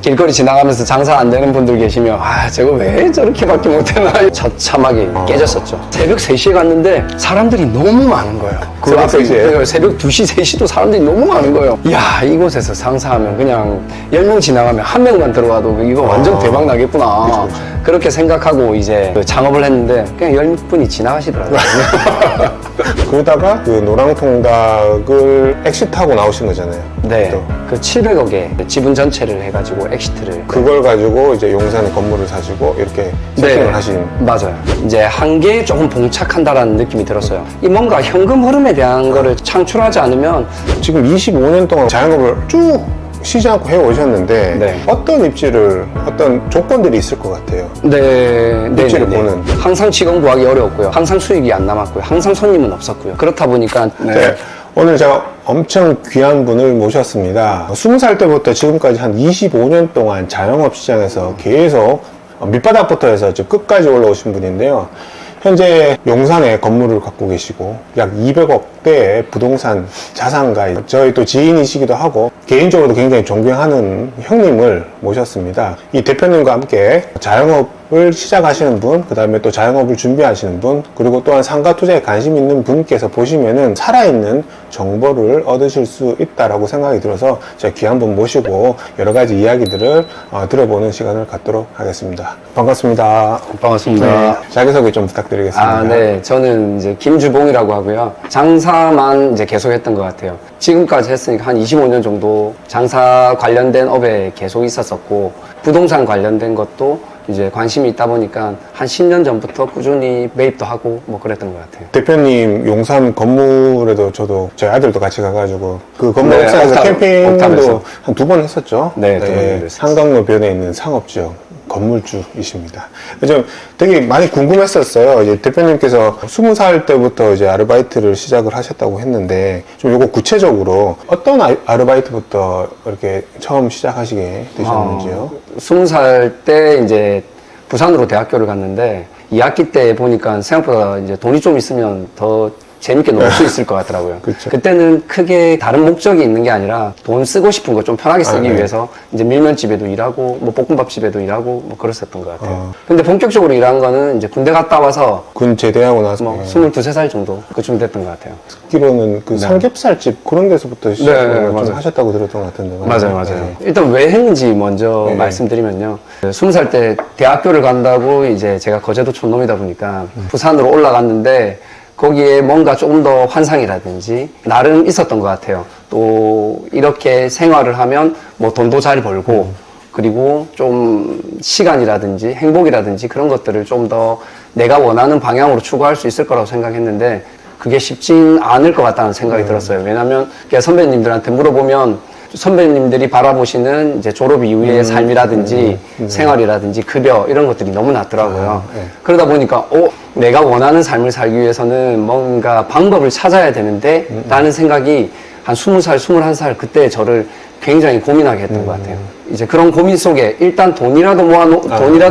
길거리 지나가면서 장사 안 되는 분들 계시면 아 저거 왜 저렇게밖에 못했나 처참하게 깨졌었죠. 새벽 3시에 갔는데 사람들이 너무 많은 거예요. 그 새벽 앞에 3시에? 새벽 2시, 3시도 사람들이 너무 많은 거예요. 이야 이곳에서 장사하면 그냥 10명 지나가면 한 명만 들어와도 이거 완전 대박 나겠구나. 그렇게 생각하고 이제 그 창업을 했는데 그냥 10분이 지나가시더라고요. 그러다가 그 노랑통닭을 엑시트하고 나오신 거잖아요. 네, 또. 그 700억에 지분 전체를 해가지고 엑시트를. 그걸 가지고 이제 용산에 건물을 사시고 이렇게 세팅을 하신. 맞아요. 이제 한계에 조금 봉착한다라는 느낌이 들었어요. 이 뭔가 현금 흐름에 대한 거를 창출하지 않으면 지금 25년 동안 자영업을 쭉 쉬지 않고 해오셨는데 네. 어떤 입지를, 어떤 조건들이 있을 것 같아요. 입지를 보는. 항상 직원 구하기 어려웠고요. 항상 수익이 안 남았고요. 항상 손님은 없었고요. 그렇다 보니까 네. 오늘 제가 엄청 귀한 분을 모셨습니다. 20살 때부터 지금까지 한 25년 동안 자영업 시장에서 계속 밑바닥부터 해서 지금 끝까지 올라오신 분인데요. 현재 용산에 건물을 갖고 계시고 약 200억대의 부동산 자산가, 저희 또 지인이시기도 하고 개인적으로도 굉장히 존경하는 형님을 모셨습니다. 이 대표님과 함께 자영업을 시작하시는 분, 그 다음에 또 자영업을 준비하시는 분, 그리고 또한 상가 투자에 관심 있는 분께서 보시면은 살아있는 정보를 얻으실 수 있다라고 생각이 들어서 제가 귀한 분 모시고 여러 가지 이야기들을 들어보는 시간을 갖도록 하겠습니다. 반갑습니다. 반갑습니다. 네, 자기소개 좀 부탁드리겠습니다. 아, 네. 저는 이제 김주봉이라고 하고요. 장사만 이제 계속 했던 것 같아요. 지금까지 했으니까 한 25년 정도 장사 관련된 업에 계속 있었었고, 부동산 관련된 것도 이제 관심이 있다 보니까 한 10년 전부터 꾸준히 매입도 하고 뭐 그랬던 것 같아요. 대표님 용산 건물에도 저도 저희 아들도 같이 가가지고 그 건물 네, 옥상에서 캠핑도 옥탑에서. 한 2번 했었죠. 네, 2번 했었어요. 한강로 변에 있는 상업지역 건물주이십니다. 좀 되게 많이 궁금했었어요. 이제 대표님께서 20살 때부터 이제 아르바이트를 시작을 하셨다고 했는데 좀 요거 구체적으로 어떤 아르바이트부터 이렇게 처음 시작하시게 되셨는지요? 20살 때 이제 부산으로 대학교를 갔는데 2학기 때 보니까 생각보다 이제 돈이 좀 있으면 더 재밌게 놀 수 있을 것 같더라고요. 그쵸. 그때는 크게 다른 목적이 있는 게 아니라 돈 쓰고 싶은 거 좀 편하게 쓰기 네. 위해서 이제 밀면집에도 일하고 뭐 볶음밥집에도 일하고 뭐 그랬었던 것 같아요. 근데 본격적으로 일한 거는 이제 군대 갔다 와서 군 제대하고 나서 뭐 22살 정도 그쯤 됐던 것 같아요. 듣기로는 그 삼겹살집 그런 데서부터 시작을 좀 맞아요. 하셨다고 들었던 것 같은데. 맞아요. 네. 일단 왜 했는지 먼저 네. 말씀드리면요. 20살 때 대학교를 간다고 이제 제가 거제도 촌놈이다 보니까 부산으로 올라갔는데 거기에 뭔가 조금 더 환상이라든지 나름 있었던 것 같아요. 또 이렇게 생활을 하면 뭐 돈도 잘 벌고 그리고 좀 시간이라든지 행복이라든지 그런 것들을 좀 더 내가 원하는 방향으로 추구할 수 있을 거라고 생각했는데 그게 쉽진 않을 것 같다는 생각이 들었어요. 왜냐하면 선배님들한테 물어보면 선배님들이 바라보시는 이제 졸업 이후의 삶이라든지 생활이라든지 급여 이런 것들이 너무 낮더라고요. 네. 그러다 보니까 내가 원하는 삶을 살기 위해서는 뭔가 방법을 찾아야 되는데 라는 생각이 한 20살, 21살 그때 저를 굉장히 고민하게 했던 것 같아요. 이제 그런 고민 속에 일단 돈이라도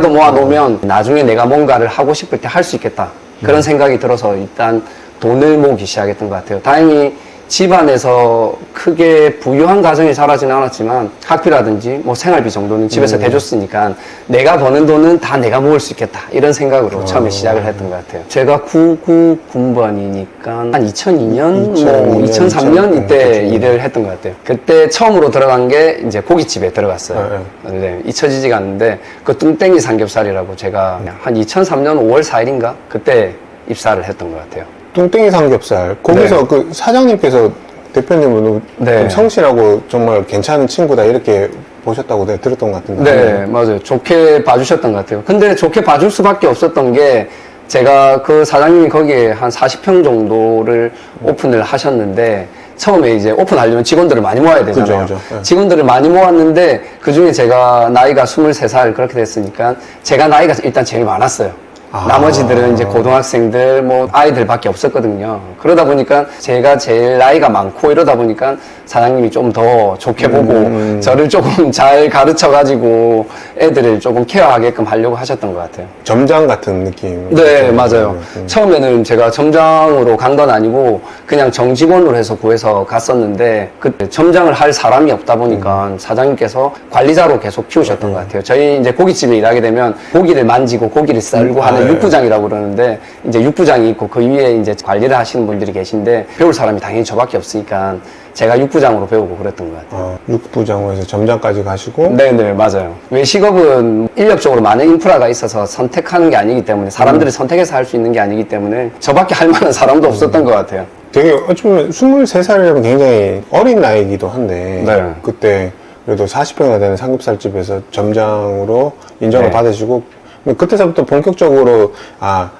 모아놓으면 나중에 내가 뭔가를 하고 싶을 때 할 수 있겠다. 그런 생각이 들어서 일단 돈을 모으기 시작했던 것 같아요. 다행히 집안에서 크게 부유한 가정에 자라지는 않았지만 학비라든지 뭐 생활비 정도는 집에서 대줬으니까 내가 버는 돈은 다 내가 모을 수 있겠다 이런 생각으로 처음에 시작을 했던 것 같아요. 제가 99 군번이니까 한 2002년, 2003년 이때 일을 했던 것 같아요. 그때 처음으로 들어간 게 이제 고깃집에 들어갔어요. 네, 잊혀지지가 않는데 그 뚱땡이 삼겹살이라고 제가 한 2003년 5월 4일인가 그때 입사를 했던 것 같아요. 뚱땡이 삼겹살. 거기서 네. 그 사장님께서 대표님은 네. 좀 성실하고 정말 괜찮은 친구다 이렇게 보셨다고 내가 들었던 것 같은데. 네, 맞아요. 좋게 봐주셨던 것 같아요. 근데 좋게 봐줄 수밖에 없었던 게 제가 그 사장님이 거기에 한 40평 정도를 오픈을 하셨는데 처음에 이제 오픈하려면 직원들을 많이 모아야 되잖아요. 그죠. 네. 직원들을 많이 모았는데 그 중에 제가 나이가 23살 그렇게 됐으니까 제가 나이가 일단 제일 많았어요. 나머지들은 이제 고등학생들, 뭐, 아이들밖에 없었거든요. 그러다 보니까 제가 제일 나이가 많고 이러다 보니까 사장님이 좀 더 좋게 보고 저를 조금 잘 가르쳐가지고 애들을 조금 케어하게끔 하려고 하셨던 것 같아요. 점장 같은 느낌. 네, 맞아요. 처음에는 제가 점장으로 간 건 아니고 그냥 정직원으로 해서 구해서 갔었는데 그때 점장을 할 사람이 없다 보니까 사장님께서 관리자로 계속 키우셨던 것 같아요. 저희 이제 고깃집에 일하게 되면 고기를 만지고 고기를 썰고 하는 네. 육부장이라고 그러는데 이제 육부장이 있고 그 위에 이제 관리를 하시는 분들이 계신데 배울 사람이 당연히 저밖에 없으니까 제가 육부장으로 배우고 그랬던 것 같아요. 육부장으로 해서 점장까지 가시고. 네네, 맞아요. 외식업은 인력적으로 많은 인프라가 있어서 선택하는 게 아니기 때문에 사람들을 선택해서 할 수 있는 게 아니기 때문에 저밖에 할 만한 사람도 없었던 것 같아요. 되게 어쩌면 23살이라면 굉장히 어린 나이이기도 한데 네. 그때 그래도 40평이나 되는 삼겹살집에서 점장으로 인정을 네. 받으시고 그때서부터 본격적으로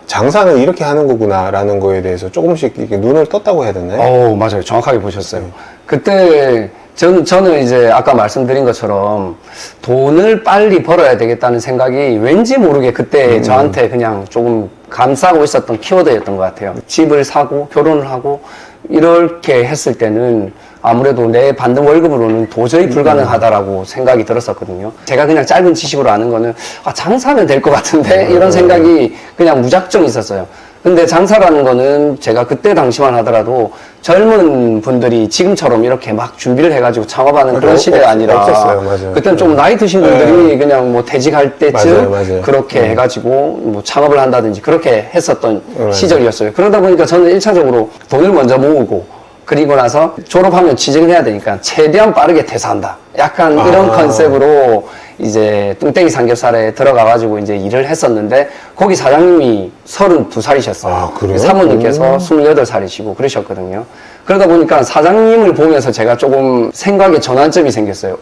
장사는 이렇게 하는 거구나라는 거에 대해서 조금씩 이렇게 눈을 떴다고 해야 되나요? 맞아요. 정확하게 보셨어요. 그때 저는 이제 아까 말씀드린 것처럼 돈을 빨리 벌어야 되겠다는 생각이 왠지 모르게 그때 저한테 그냥 조금 감싸고 있었던 키워드였던 것 같아요. 집을 사고 결혼을 하고 이렇게 했을 때는 아무래도 내 받는 월급으로는 도저히 불가능하다라고 생각이 들었었거든요. 제가 그냥 짧은 지식으로 아는 거는 장사는 될 것 같은데 이런 생각이 그냥 무작정 있었어요. 근데 장사라는 거는 제가 그때 당시만 하더라도 젊은 분들이 지금처럼 이렇게 막 준비를 해가지고 창업하는 그런 시대가 아니라 없었어요. 맞아요. 그때는 좀 나이 드신 분들이 그냥 뭐 퇴직할 때쯤 맞아요. 그렇게 해가지고 뭐 창업을 한다든지 그렇게 했었던 맞아요. 시절이었어요. 그러다 보니까 저는 1차적으로 돈을 먼저 모으고 그리고 나서 졸업하면 취직을 해야 되니까 최대한 빠르게 퇴사한다. 약간 이런 컨셉으로 이제 뚱땡이 삼겹살에 들어가가지고 이제 일을 했었는데 거기 사장님이 32살이셨어요. 그래요? 사모님께서 28살이시고 그러셨거든요. 그러다 보니까 사장님을 보면서 제가 조금 생각에 전환점이 생겼어요.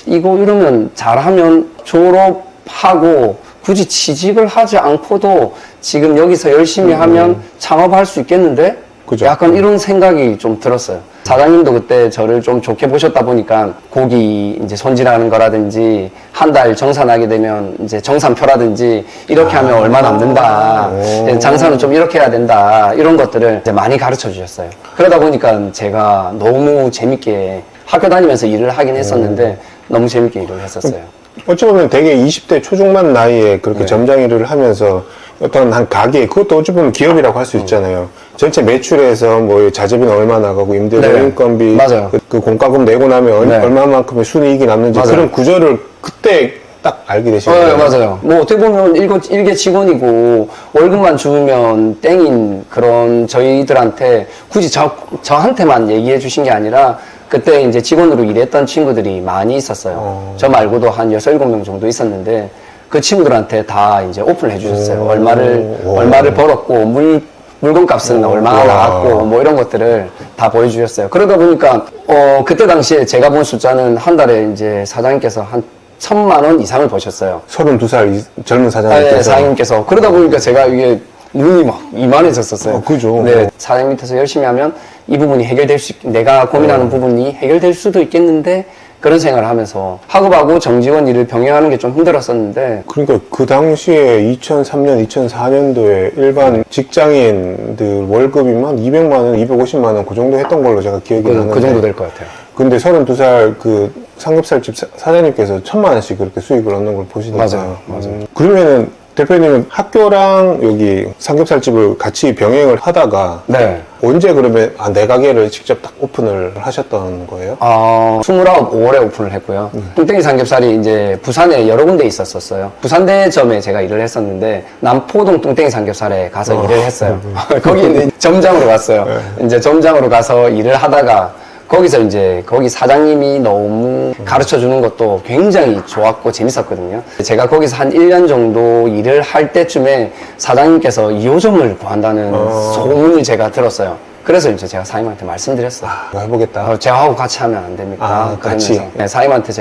이거 이러면 잘하면 졸업하고 굳이 취직을 하지 않고도 지금 여기서 열심히 하면 창업할 수 있겠는데? 그죠. 약간 이런 생각이 좀 들었어요. 사장님도 그때 저를 좀 좋게 보셨다 보니까 고기 이제 손질하는 거라든지 한 달 정산하게 되면 이제 정산표라든지 이렇게 하면 얼마 남는다. 장사는 좀 이렇게 해야 된다. 이런 것들을 이제 많이 가르쳐 주셨어요. 그러다 보니까 제가 너무 재밌게 학교 다니면서 일을 하긴 했었는데 너무 재밌게 일을 했었어요. 어찌 보면 되게 20대 초중반 나이에 그렇게 점장 일을 하면서 어떤 한 가게, 그것도 어찌 보면 기업이라고 할 수 있잖아요. 전체 매출에서 뭐 자재비는 얼마 나가고 임대료, 네. 인건비, 맞아요. 그 공과금 내고 나면 네. 얼마만큼의 순이익이 남는지 맞아요. 그런 구조를 그때 딱 알게 되신 거예요. 맞아요. 뭐 어떻게 보면 일개 직원이고 월급만 주면 땡인 그런 저희들한테 굳이 저한테만 얘기해 주신 게 아니라 그때 이제 직원으로 일했던 친구들이 많이 있었어요. 저 말고도 한 6, 7명 정도 있었는데 그 친구들한테 다 이제 오픈을 해주셨어요. 얼마를 벌었고 물건 값은 얼마나 나왔고 뭐 이런 것들을 다 보여주셨어요. 그러다 보니까 그때 당시에 제가 본 숫자는 한 달에 이제 사장님께서 한 1,000만 원 이상을 버셨어요. 32살 젊은 네, 사장님께서. 사장님께서. 그러다 보니까 제가 이게 눈이 막 이만해졌었어요. 그죠. 네, 사장님 밑에서 열심히 하면 이 부분이 내가 고민하는 부분이 해결될 수도 있겠는데 그런 생각을 하면서 학업하고 정직원 일을 병행하는 게 좀 힘들었었는데 그러니까 그 당시에 2003년, 2004년도에 일반 직장인들 월급이면 한 200만 원, 250만 원 그 정도 했던 걸로 제가 기억이 나는데 그 정도 될 것 같아요. 근데 32살 그 삼겹살집 사장님께서 1,000만 원씩 그렇게 수익을 얻는 걸 보시니까. 맞아요. 그러면은 대표님은 학교랑 여기 삼겹살집을 같이 병행을 하다가 네. 언제 그러면 내 가게를 직접 딱 오픈을 하셨던 거예요? 29, 5월에 오픈을 했고요. 뚱땡이 삼겹살이 이제 부산에 여러 군데 있었어요. 부산대점에 제가 일을 했었는데 남포동 뚱땡이 삼겹살에 가서 일을 했어요. 거기는 점장으로 갔어요. 이제 점장으로 가서 일을 하다가 거기서 이제 거기 사장님이 너무 가르쳐 주는 것도 굉장히 좋았고 재밌었거든요. 제가 거기서 한 1년 정도 일을 할 때쯤에 사장님께서 2호점을 구한다는 소문을 제가 들었어요. 그래서 이제 제가 사장님한테 말씀드렸어요. 해보겠다. 제가 같이 하면 안 됩니까? 같이. 그러면서. 네, 사장님한테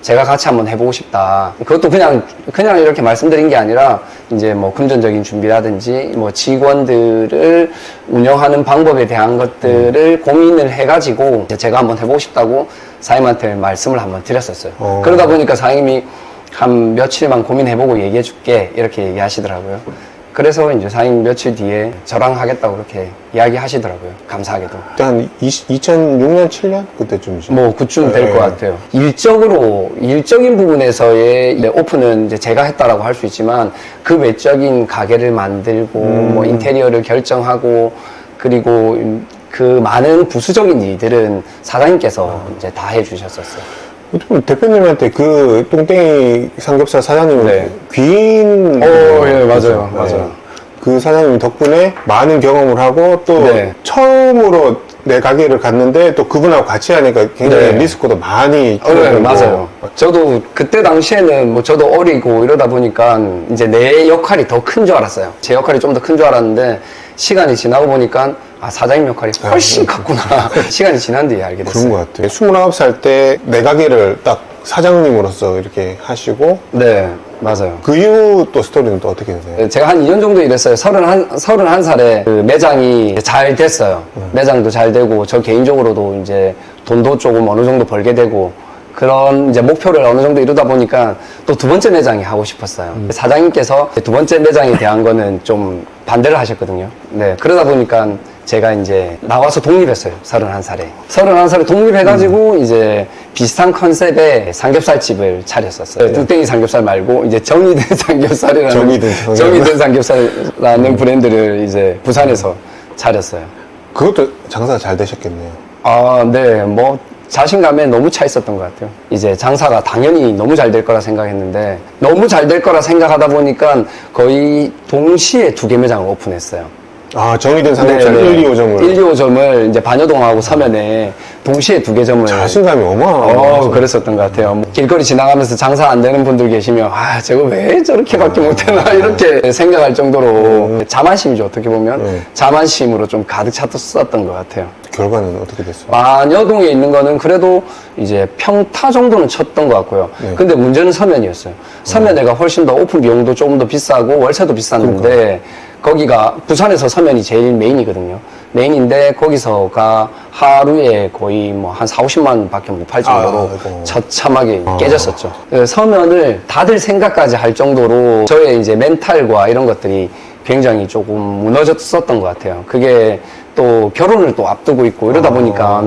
제가 같이 한번 해보고 싶다. 그것도 그냥 이렇게 말씀드린 게 아니라, 이제 뭐 금전적인 준비라든지, 뭐 직원들을 운영하는 방법에 대한 것들을 고민을 해가지고, 제가 한번 해보고 싶다고 사장님한테 말씀을 한번 드렸었어요. 그러다 보니까 사장님이 한 며칠만 고민해보고 얘기해줄게. 이렇게 얘기하시더라고요. 그래서 이제 사장님 며칠 뒤에 저랑 하겠다고 그렇게 이야기하시더라고요. 감사하게도. 그때 한 2006년, 7년? 그때쯤이죠. 뭐 그쯤 될 네. 것 같아요. 일적인 부분에서의 이제 오픈은 이제 제가 했다라고 할 수 있지만 그 외적인 가게를 만들고 뭐 인테리어를 결정하고 그리고 그 많은 부수적인 일들은 사장님께서 이제 다 해주셨었어요. 어떻게 보면 대표님한테 그 똥땡이 삼겹살 사장님은 네. 귀인. 예, 맞아요. 네. 맞아요. 그 사장님 덕분에 많은 경험을 하고 또 네. 처음으로 내 가게를 갔는데 또 그분하고 같이 하니까 굉장히 네. 리스크도 많이 네, 줄어들고. 맞아요. 저도 그때 당시에는 뭐 저도 어리고 이러다 보니까 이제 내 역할이 더 큰 줄 알았어요. 제 역할이 좀 더 큰 줄 알았는데 시간이 지나고 보니까 아, 사장님 역할이 훨씬 컸구나. 시간이 지난 뒤에 알게 됐어요. 그런 것 같아요. 29살 때 내 가게를 딱 사장님으로서 이렇게 하시고 네, 맞아요. 그 이후 또 스토리는 또 어떻게 되세요? 제가 한 2년 정도 일했어요. 31살에 그 매장이 잘 됐어요. 매장도 잘 되고, 저 개인적으로도 이제 돈도 조금 어느 정도 벌게 되고, 그런 이제 목표를 어느 정도 이루다 보니까 또 두 번째 매장이 하고 싶었어요. 사장님께서 두 번째 매장에 대한 거는 좀 반대를 하셨거든요. 네. 그러다 보니까 제가 이제 나와서 독립했어요. 31살에. 31살에 독립해가지고 이제 비슷한 컨셉의 삼겹살집을 차렸었어요. 뚱땡이 삼겹살 말고 이제 정의된 삼겹살이라는 정의된 삼겹살이라는 브랜드를 이제 부산에서 차렸어요. 그것도 장사가 잘 되셨겠네요. 아, 네. 뭐 자신감에 너무 차 있었던 것 같아요. 이제 장사가 당연히 너무 잘 될 거라 생각했는데 너무 잘 될 거라 생각하다 보니까 거의 동시에 2개 매장을 오픈했어요. 아, 정의된 삼겹살 1, 2호점을. 1, 2호점을 이제 반여동하고 서면에 동시에 2개 점을. 자신감이 어마어마하죠. 그랬었던 것 같아요. 뭐 길거리 지나가면서 장사 안 되는 분들 계시면, 아, 저거 왜 저렇게밖에 못하나, 이렇게 생각할 정도로 자만심이죠, 어떻게 보면. 네. 자만심으로 좀 가득 찼었던 것 같아요. 결과는 어떻게 됐어요? 마녀동에 있는 거는 그래도 이제 평타 정도는 쳤던 것 같고요. 네. 근데 문제는 서면이었어요. 서면에가 훨씬 더 오픈 비용도 조금 더 비싸고 월세도 비쌌는데 거기가 부산에서 서면이 제일 메인이거든요. 메인인데 거기서가 하루에 거의 뭐 한 4, 50만 원 밖에 못 팔 정도로 아이고. 처참하게 깨졌었죠. 그래서 서면을 다들 생각까지 할 정도로 저의 이제 멘탈과 이런 것들이 굉장히 조금 무너졌었던 것 같아요. 그게 또 결혼을 또 앞두고 있고 이러다 보니까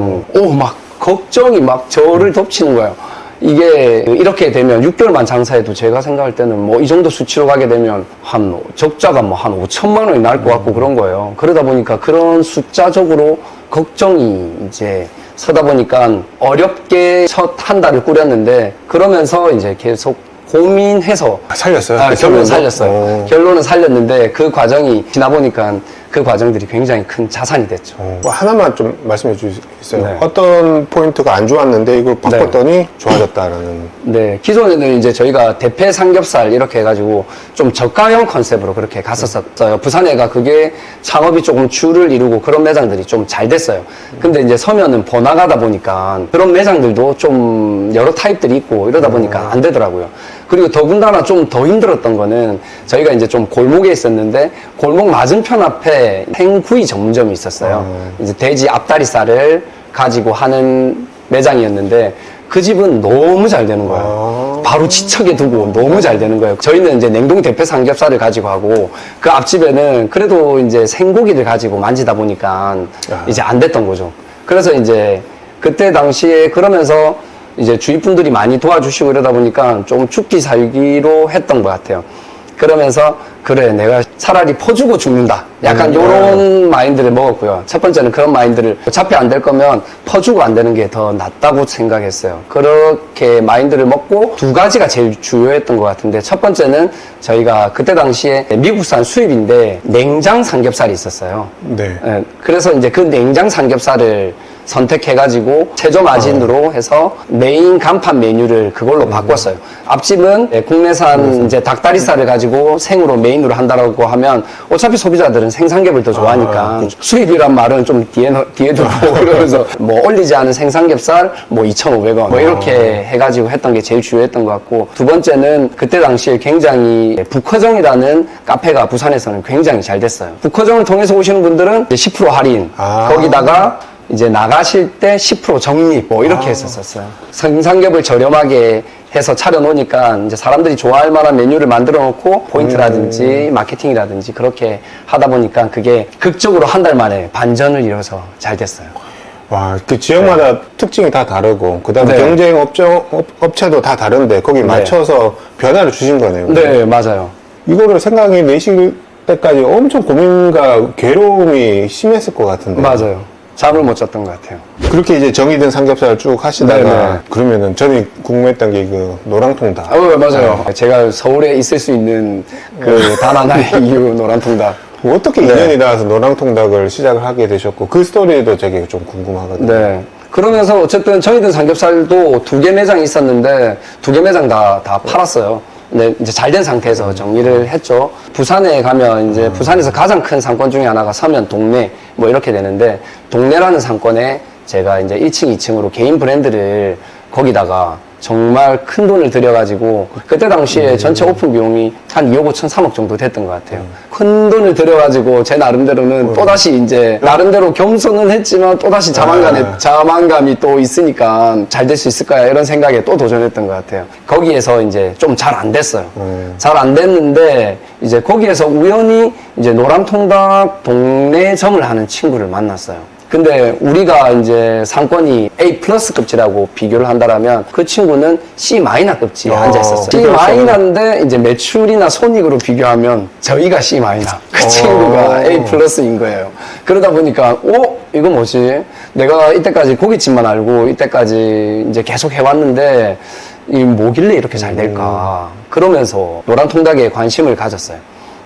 막 걱정이 막 저를 덮치는 거예요. 이게 이렇게 되면 6개월만 장사해도 제가 생각할 때는 뭐 이 정도 수치로 가게 되면 한 적자가 뭐 한 5천만 원이 날 것 같고 그런 거예요. 그러다 보니까 그런 숫자적으로 걱정이 이제 서다 보니까 어렵게 첫 한 달을 꾸렸는데 그러면서 이제 계속 고민해서 살렸어요? 결론은 살렸어요. 오. 결론은 살렸는데 그 과정이 지나 보니까 그 과정들이 굉장히 큰 자산이 됐죠. 뭐 하나만 좀 말씀해 주시겠어요? 네. 어떤 포인트가 안 좋았는데 이걸 바꿨더니 좋아졌다라는. 네, 기존에는 이제 저희가 대패 삼겹살 이렇게 해가지고 좀 저가형 컨셉으로 그렇게 갔었어요. 부산에가 그게 창업이 조금 줄을 이루고 그런 매장들이 좀 잘 됐어요. 근데 이제 서면은 번화가다 보니까 그런 매장들도 좀 여러 타입들이 있고 이러다 보니까 안 되더라고요. 그리고 더군다나 좀 더 힘들었던 거는 저희가 이제 좀 골목에 있었는데 골목 맞은편 앞에 생구이 전문점이 있었어요. 이제 돼지 앞다리살을 가지고 하는 매장이었는데 그 집은 너무 잘 되는 거예요. 바로 지척에 두고 너무 잘 되는 거예요. 저희는 이제 냉동 대패 삼겹살을 가지고 하고 그 앞집에는 그래도 이제 생고기를 가지고 만지다 보니까 이제 안 됐던 거죠. 그래서 이제 그때 당시에 그러면서 이제 주위 분들이 많이 도와주시고 이러다 보니까 좀 죽기 살기로 했던 것 같아요. 그러면서 그래 내가 차라리 퍼주고 죽는다 약간 요런 마인드를 먹었고요. 첫 번째는 그런 마인드를 어차피 안 될 거면 퍼주고 안 되는 게 더 낫다고 생각했어요. 그렇게 마인드를 먹고 두 가지가 제일 주요했던 것 같은데 첫 번째는 저희가 그때 당시에 미국산 수입인데 냉장 삼겹살이 있었어요. 네. 예, 그래서 이제 그 냉장 삼겹살을 선택해가지고 최저 마진으로 해서 메인 간판 메뉴를 그걸로 바꿨어요. 앞집은 국내산 이제 닭다리살을 가지고 생으로 메인으로 한다라고 하면 어차피 소비자들은 생삼겹을 더 좋아하니까 수입이란 말은 좀 뒤에 두고 이러면서 뭐 올리지 않은 생삼겹살 뭐 2,500원 뭐 이렇게 해가지고 했던 게 제일 주요했던 것 같고 두 번째는 그때 당시에 굉장히 북허정이라는 카페가 부산에서는 굉장히 잘 됐어요. 북허정을 통해서 오시는 분들은 10% 할인 거기다가 이제 나가실 때 10% 적립 뭐 이렇게 했었어요. 생삼겹을 저렴하게 해서 차려놓으니까 이제 사람들이 좋아할 만한 메뉴를 만들어 놓고 포인트라든지 마케팅이라든지 그렇게 하다 보니까 그게 극적으로 한 달 만에 반전을 이뤄서 잘 됐어요. 와, 그 지역마다 특징이 다 다르고, 그 다음에 네. 경쟁 업체도 다 다른데, 거기에 맞춰서 변화를 주신 거네요. 네, 맞아요. 이거를 생각해 내실 때까지 엄청 고민과 괴로움이 심했을 것 같은데. 맞아요. 잠을 못 잤던 것 같아요. 그렇게 이제 정이 든 삼겹살을 쭉 하시다가, 네네. 그러면은 전에 궁금했던 게 그 노랑통닭. 맞아요. 제가 서울에 있을 수 있는 그 단 하나의 이유 노란통닭. 어떻게 인연이 닿아서 노랑통닭을 시작을 하게 되셨고, 그 스토리도 되게 좀 궁금하거든요. 네. 그러면서 어쨌든 정이든 삼겹살도 2개 매장이 있었는데 2개 매장 다 팔았어요. 근데 이제 잘 된 상태에서 정리를 했죠. 부산에 가면 이제 부산에서 가장 큰 상권 중에 하나가 서면 동네 뭐 이렇게 되는데 동네라는 상권에 제가 이제 1층, 2층으로 개인 브랜드를 거기다가 정말 큰 돈을 들여가지고 그때 당시에 전체 오픈 비용이 한 2억 5천 3억 정도 됐던 것 같아요. 큰 돈을 들여가지고 제 나름대로는 또다시 이제 나름대로 겸손은 했지만 또다시 자만감이 또 있으니까 잘 될 수 있을 거야 이런 생각에 또 도전했던 것 같아요. 거기에서 이제 좀 잘 안 됐어요. 잘 안 됐는데 이제 거기에서 우연히 이제 노란통닭 동네점을 하는 친구를 만났어요. 근데 우리가 이제 상권이 A+급지라고 비교를 한다라면 그 친구는 C-급지에 앉아 있었어요. C-인데 이제 매출이나 손익으로 비교하면 저희가 C-, 그 친구가 A+인 거예요. 그러다 보니까 이거 뭐지? 내가 이때까지 고깃집만 알고 이때까지 이제 계속 해왔는데 이 뭐길래 이렇게 잘 될까? 그러면서 노란통닭에 관심을 가졌어요.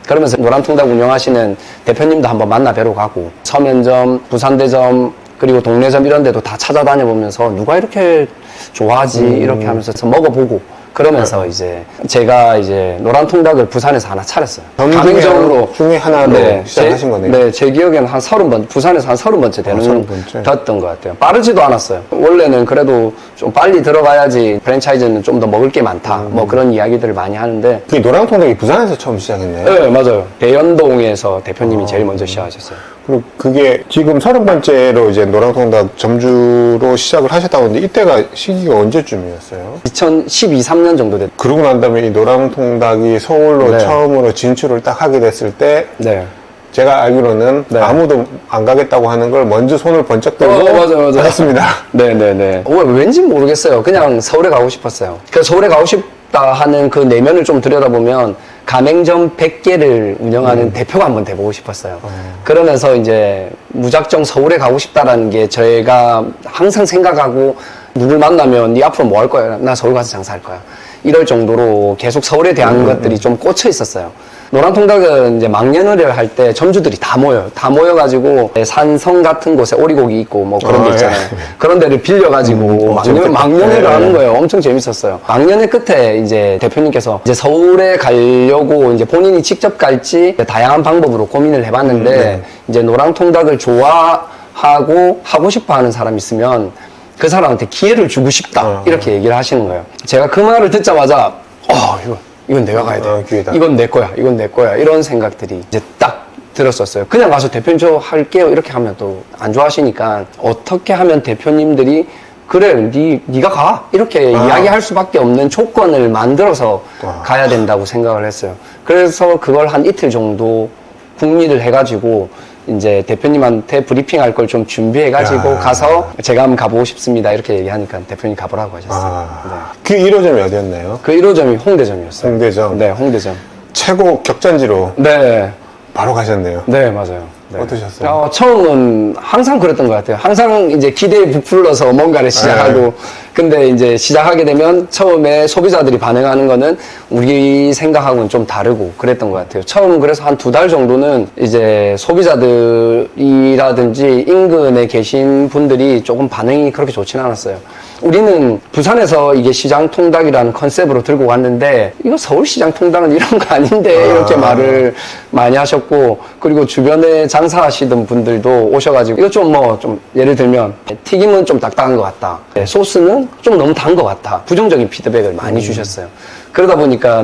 그러면서 노란통닭 운영하시는 대표님도 한번 만나 뵈러 가고 서면점, 부산대점, 그리고 동네점 이런 데도 다 찾아다녀보면서 누가 이렇게 좋아하지 이렇게 하면서 먹어보고 그러면서 이제 제가 이제 노란통닭을 부산에서 하나 차렸어요. 가맹점으로 중에 하나로 시작하신 거네요. 네, 제 기억에는 한 30번, 부산에서 한 30번째 되는 30번째. 됐던 것 같아요. 빠르지도 않았어요. 원래는 그래도 좀 빨리 들어가야지 프랜차이즈는 좀 더 먹을 게 많다. 뭐 그런 이야기들을 많이 하는데. 그 노랑통닭이 부산에서 처음 시작했네요. 네, 맞아요. 대연동에서 대표님이 제일 먼저 시작하셨어요. 그리고 그게 지금 30번째로 이제 노랑통닭 점주로 시작을 하셨다고 하는데 이때가 시기가 언제쯤이었어요? 2012, 3년 정도 됐. 그러고 난 다음에 이 노랑통닭이 서울로 네. 처음으로 진출을 딱 하게 됐을 때 네. 제가 알기로는 네. 아무도 안 가겠다고 하는 걸 먼저 손을 번쩍 들고 맞아. 하셨습니다. 네네네. 왠지 모르겠어요. 그냥 서울에 가고 싶었어요. 그 서울에 가고 싶다 하는 그 내면을 좀 들여다보면 가맹점 100개를 운영하는 대표가 한번 돼보고 싶었어요. 그러면서 이제 무작정 서울에 가고 싶다라는 게 저희가 항상 생각하고 누굴 만나면 네 앞으로 뭐 할 거야? 나 서울 가서 장사할 거야. 이럴 정도로 계속 서울에 대한 것들이 좀 꽂혀 있었어요. 노란통닭은 이제 막년회를 할 때 점주들이 다 모여요. 다 모여가지고 산성 같은 곳에 오리고기 있고 뭐 그런 데 있잖아요. 예. 그런 데를 빌려가지고 막년회를 예. 하는 거예요. 엄청 재밌었어요. 막년회 끝에 이제 대표님께서 이제 서울에 가려고 이제 본인이 직접 갈지 다양한 방법으로 고민을 해봤는데 이제 노란통닭을 좋아하고 하고 싶어 하는 사람이 있으면 그 사람한테 기회를 주고 싶다. 이렇게 얘기를 하시는 거예요. 제가 그 말을 듣자마자 이건 내가 가야 돼. 기회다. 이건 내 거야. 이런 생각들이 이제 딱 들었었어요. 그냥 가서 대표님 저 할게요. 이렇게 하면 또 안 좋아하시니까 어떻게 하면 대표님들이 그래, 네가 가. 이렇게 이야기할 수밖에 없는 조건을 만들어서 가야 된다고 생각을 했어요. 그래서 그걸 한 이틀 정도 궁리를 해가지고 이제 대표님한테 브리핑할 걸 좀 준비해가지고 가서 제가 한번 가보고 싶습니다. 이렇게 얘기하니까 대표님 가보라고 하셨어요. 그 1호점이 어디였나요? 그 1호점이 홍대점이었어요. 홍대점. 네, 홍대점. 최고 격전지로 네, 바로 가셨네요. 네, 맞아요. 네. 어떠셨어요? 처음은 항상 그랬던 것 같아요. 항상 이제 기대에 부풀러서 뭔가를 시작하고, 근데 이제 시작하게 되면 처음에 소비자들이 반응하는 거는 우리 생각하고는 좀 다르고 그랬던 것 같아요. 처음 그래서 한 2달 정도는 이제 소비자들이라든지 인근에 계신 분들이 조금 반응이 그렇게 좋지는 않았어요. 우리는 부산에서 이게 시장 통닭이라는 컨셉으로 들고 왔는데 이거 서울시장 통닭은 이런 거 아닌데 이렇게 말을 많이 하셨고, 그리고 주변에 장사하시던 분들도 오셔가지고 이거 좀 좀 예를 들면 튀김은 좀 딱딱한 것 같다, 소스는 좀 너무 단 것 같다, 부정적인 피드백을 많이 주셨어요. 그러다 보니까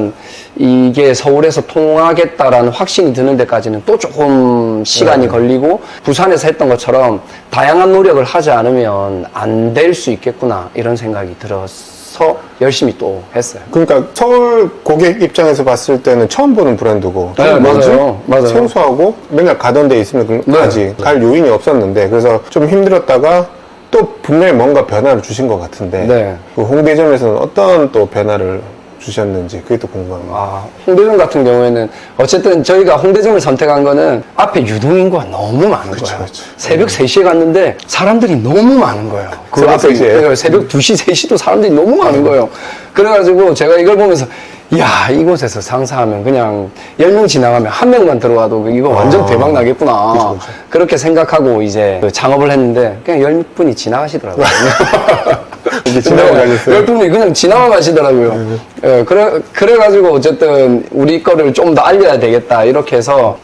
이게 서울에서 통하겠다라는 확신이 드는 데까지는 또 조금 시간이 걸리고, 부산에서 했던 것처럼 다양한 노력을 하지 않으면 안 될 수 있겠구나 이런 생각이 들어서 열심히 또 했어요. 그러니까 서울 고객 입장에서 봤을 때는 처음 보는 브랜드고, 네, 뭐지? 맞아요. 생소하고 맨날 가던 데 있으면 가지 갈 요인이 없었는데, 그래서 좀 힘들었다가 또 분명히 뭔가 변화를 주신 것 같은데, 네. 그 홍대점에서는 어떤 또 변화를 주셨는지 그게 또 궁금합니다. 홍대점 같은 경우에는 어쨌든 저희가 홍대점을 선택한 거는 앞에 유동인구가 너무 많은 거예요. 그렇죠. 새벽 3시에 갔는데 사람들이 너무 많은 거예요. 그 새벽 앞에 3시에? 새벽 2시, 3시도 사람들이 너무 많은 거예요. 그래가지고 제가 이걸 보면서 야, 이곳에서 상사하면 그냥 10명 지나가면 1명만 들어와도 이거 완전 대박 나겠구나. 그쵸. 그렇게 생각하고 이제 그 창업을 했는데 그냥 10분이 지나가시더라고요. 이제 지나고 가셨어요? 10분이 그냥 지나가 가시더라고요. 예, 그래가지고 어쨌든 우리 거를 좀 더 알려야 되겠다. 이렇게 해서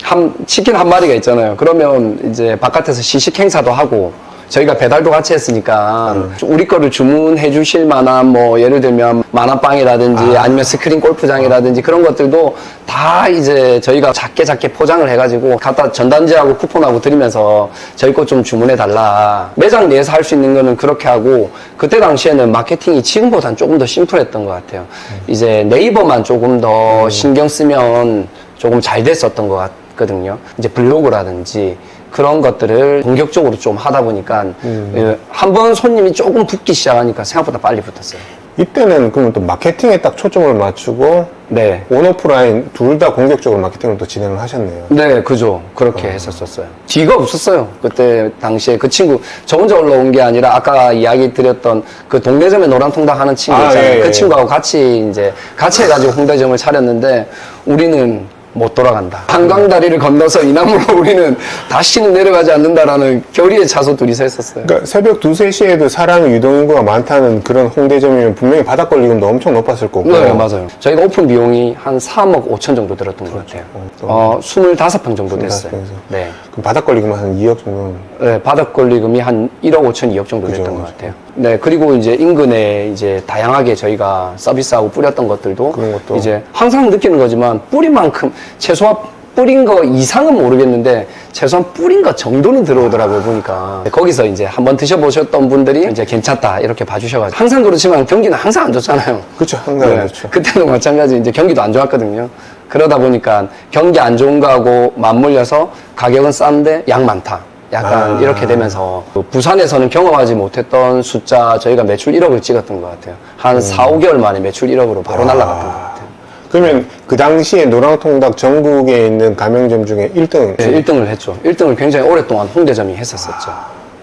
치킨 한 마리가 있잖아요. 그러면 이제 바깥에서 시식 행사도 하고, 저희가 배달도 같이 했으니까 우리 거를 주문해 주실 만한 뭐 예를 들면 만화빵이라든지 아니면 스크린 골프장이라든지 그런 것들도 다 이제 저희가 작게 포장을 해가지고 갖다 전단지하고 쿠폰하고 드리면서 저희 거 좀 주문해 달라. 매장 내에서 할 수 있는 거는 그렇게 하고, 그때 당시에는 마케팅이 지금보다는 조금 더 심플했던 것 같아요. 이제 네이버만 조금 더 신경 쓰면 조금 잘 됐었던 것 같거든요. 이제 블로그라든지 그런 것들을 본격적으로 좀 하다 보니까 한번 손님이 조금 붙기 시작하니까 생각보다 빨리 붙었어요. 이때는 그러면 또 마케팅에 딱 초점을 맞추고, 네. 온오프라인 둘 다 공격적으로 마케팅을 또 진행을 하셨네요. 네, 그죠. 그렇게 했었어요. 뒤가 없었어요. 그때 당시에 그 친구, 저 혼자 올라온 게 아니라 아까 이야기 드렸던 그 동대점에 노란통닭 하는 친구 있잖아요. 그 친구하고 같이 해가지고 홍대점을 차렸는데 우리는 못 돌아간다. 한강다리를 건너서 이남으로 우리는 다시는 내려가지 않는다라는 결의의 차서 둘이서 했었어요. 그러니까 새벽 2, 3시에도 사람이 유동인구가 많다는 그런 홍대점이면 분명히 바닥권리금도 엄청 높았을 거고. 네, 맞아요. 저희가 오픈 비용이 한 3억 5천 정도 들었던 것 같아요. 25평 정도 됐어요. 25평에서. 네. 그럼 바닥권리금은 한 2억 정도는. 네, 바닥 권리금이 한 1억 5천, 2억 정도 됐던 것 같아요. 네, 그리고 이제 인근에 이제 다양하게 저희가 서비스하고 뿌렸던 것들도 그런 것도. 이제 항상 느끼는 거지만 뿌린 만큼 최소한 뿌린 거 이상은 모르겠는데 최소한 뿌린 거 정도는 들어오더라고요, 보니까. 거기서 이제 한번 드셔보셨던 분들이 이제 괜찮다 이렇게 봐주셔가지고, 항상 그렇지만 경기는 항상 안 좋잖아요. 그렇죠. 항상 그렇죠. 그때도 마찬가지 이제 경기도 안 좋았거든요. 그러다 보니까 경기 안 좋은 거하고 맞물려서 가격은 싼데 양 많다. 약간 이렇게 되면서 부산에서는 경험하지 못했던 숫자, 저희가 매출 1억을 찍었던 것 같아요. 한 4, 5개월 만에 매출 1억으로 바로 날아갔던 것 같아요. 그러면 그 당시에 노랑통닭 전국에 있는 가맹점 중에 1등. 네, 1등을 했죠. 1등을 굉장히 오랫동안 홍대점이 했었었죠.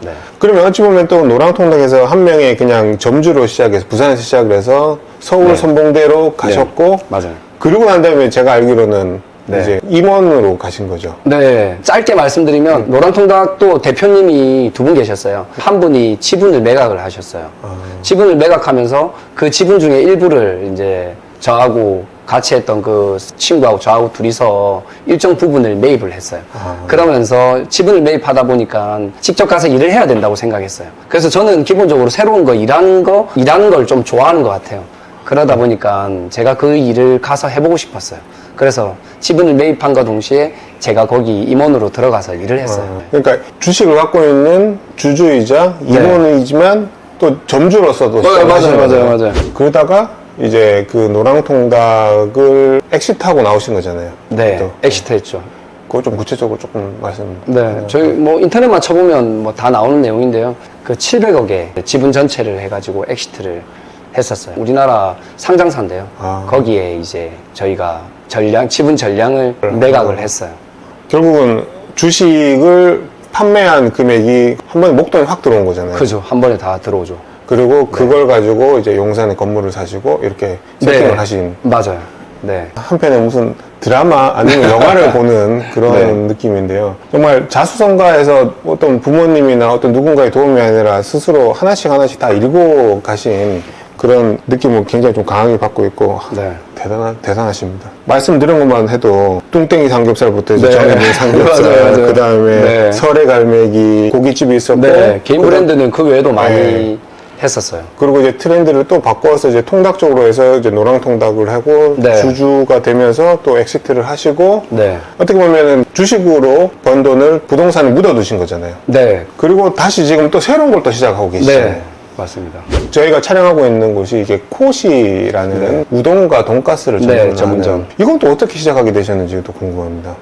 네. 그러면 어찌 보면 또 노랑통닭에서 한 명의 그냥 점주로 시작해서 부산에서 시작을 해서 서울 네. 선봉대로 가셨고, 맞아요. 그러고 난 다음에 제가 알기로는 네. 이제 임원으로 가신 거죠. 네, 짧게 말씀드리면 노란통닭도 대표님이 두 분 계셨어요. 한 분이 지분을 매각을 하셨어요. 지분을 매각하면서 그 지분 중에 일부를 이제 저하고 같이 했던 그 친구하고 저하고 둘이서 일정 부분을 매입을 했어요. 그러면서 지분을 매입하다 보니까 직접 가서 일을 해야 된다고 생각했어요. 그래서 저는 기본적으로 새로운 거 일하는 걸 좀 좋아하는 것 같아요. 그러다 보니까 제가 그 일을 가서 해보고 싶었어요. 그래서 지분을 매입한과 동시에 제가 거기 임원으로 들어가서 일을 했어요. 그러니까 주식을 갖고 있는 주주이자 임원이지만 또 점주로서도 맞아요. 그러다가 이제 그 노랑통닭을 엑시트하고 나오신 거잖아요. 네, 또. 엑시트 했죠. 그거 좀 구체적으로 조금 말씀. 네, 저희 뭐 인터넷만 쳐보면 뭐 다 나오는 내용인데요. 그 700억의 지분 전체를 해가지고 엑시트를 했었어요. 우리나라 상장사인데요. 거기에 이제 저희가 지분 전량을 매각을 했어요. 결국은 주식을 판매한 금액이 한 번에 목돈이 확 들어온 거잖아요. 그죠. 한 번에 다 들어오죠. 그리고 그걸 가지고 이제 용산에 건물을 사시고 이렇게 세팅을 하신. 맞아요. 네. 한편에 무슨 드라마 아니면 영화를 보는 그런 네. 느낌인데요. 정말 자수성가해서 어떤 부모님이나 어떤 누군가의 도움이 아니라 스스로 하나씩 하나씩 다 읽고 가신 그런 느낌을 굉장히 좀 강하게 받고 있고 네. 대단하십니다. 말씀드린 것만 해도 뚱땡이 삼겹살부터 이제 네. 정해진 삼겹살, 맞아요, 맞아요. 그 다음에 네. 설의 갈매기 고깃집이 있었고, 네. 개인 브랜드는 그 외에도 많이 네. 했었어요. 그리고 이제 트렌드를 또 바꿔서 이제 통닭 쪽으로 해서 이제 노랑 통닭을 하고 네. 주주가 되면서 또 엑시트를 하시고 네. 어떻게 보면은 주식으로 번 돈을 부동산에 묻어두신 거잖아요. 네. 그리고 다시 지금 또 새로운 걸 또 시작하고 계시잖아요. 네. 맞습니다. 저희가 촬영하고 있는 곳이 이게 코시라는 우동과 돈가스를 전문하는 전문점. 이건 또 어떻게 시작하게 되셨는지도 궁금합니다.